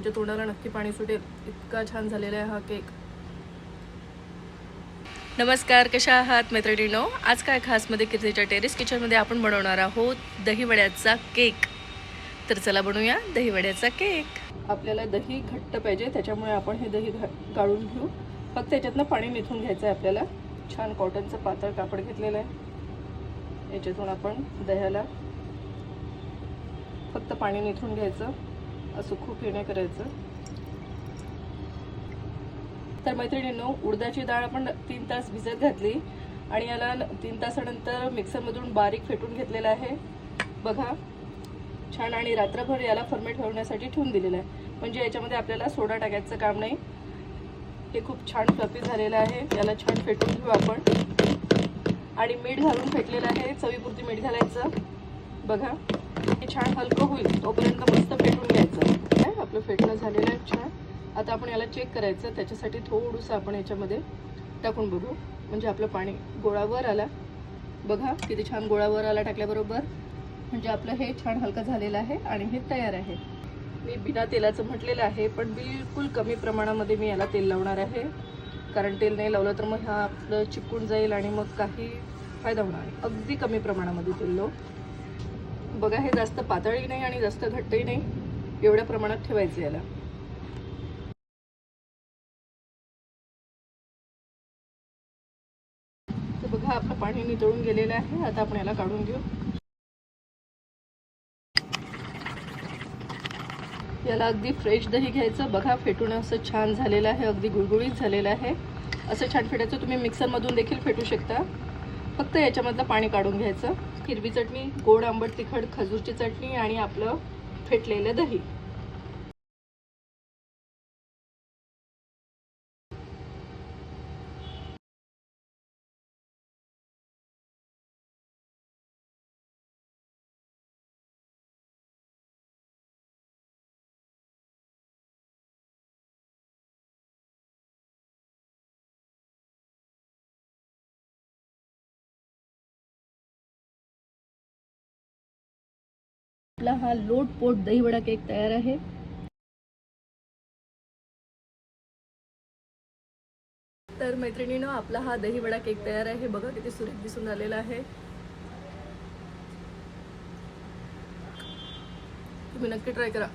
तुमच्या तोंडाला नक्की पाणी सुटेल, इतका छान झालेला आहे हा केक। नमस्कार, कशा आहात मैत्रिणींनो? आज काय खासमध्ये कीर्तीच्या टेरेस किचनमध्ये आपण बनवणार आहोत दहीवड्याचा केक। तर चला बनवूया दहीवड्याचा केक। आपल्याला दही घट्ट पाहिजे, त्याच्यामुळे आपण हे दही गाळून घेऊ। फक्त त्याच्यातनं पाणी निथून घ्यायचं आहे आपल्याला। छान कॉटनचं पातळ कापड घेतलेलं आहे, याच्यातून आपण दह्याला फक्त पाणी निथून घ्यायचं, असं खूप हे नाही करायचं। तर मैत्रिणींनो, उडदाची डाळ आपण 3 तास भिजत घातली आणि याला 3 तासानंतर मिक्सरमधून बारीक फेटून घेतलेला आहे बघा छान। आणि रात्रभर याला फर्मेंट होण्यासाठी ठेवून दिलेलं आहे, म्हणजे याच्यामध्ये आपल्याला सोडा टाकायचं काम नाही। हे खूप छान फ्लफी झालेलं आहे, याला छान फेटून घेऊ आपण। आणि मीठ घालून फेटलेलं आहे, चवीपुरती मीठ घालायचं बघा। हे छान हलकं होईल तोपर्यंत मस्त फेटून घ्यायचं। काय आपलं फेटणं झालेलं आहे छान। आता आपण याला चेक करायचं, त्याच्यासाठी थोडंसं आपण याच्यामध्ये टाकून बघू, म्हणजे आपलं पाणी गोळावर आला बघा, किती छान गोळावर आला टाकल्याबरोबर, म्हणजे आपलं हे छान हलकं झालेलं आहे आणि हे तयार आहे। मी बिना तेलाचं म्हटलेलं आहे, पण बिलकुल कमी प्रमाणामध्ये मी याला तेल लावणार आहे, कारण तेल नाही लावलं तर मग हा आपलं चिपकून जाईल आणि मग काही फायदा होणार नाही। अगदी कमी प्रमाणामध्ये तेल लावू बघा। हे जास्त पातळही नाही आणि जास्त घट्टही नाही, एवढ्या प्रमाणात ठेवायचं याला। तर बघा आपलं पाणी नितळून गेलेलं आहे, आता आपण याला काढून घेऊ। याला अगदी फ्रेश दही घ्यायचं बघा, फेटून असं छान झालेलं आहे, अगदी गुळगुळीत झालेलं आहे। असं छान फेटायचं, तुम्ही मिक्सरमधून देखील फेटू शकता। फक्त याच्यामधलं पाणी काढून घ्यायचं। हिरवी चटणी, गोड आंबट तिखट खजूरची चटणी आणि आपलं फेटलेलं दही। आपला हा लोटपोट दहीवडा केक तयार आहे। तर मैत्रिणींनो, आपला हा दहीवडा केक तयार आहे बघा, किती सुरेख दिसून आलेला आहे। तुम्ही नक्की ट्राय करा।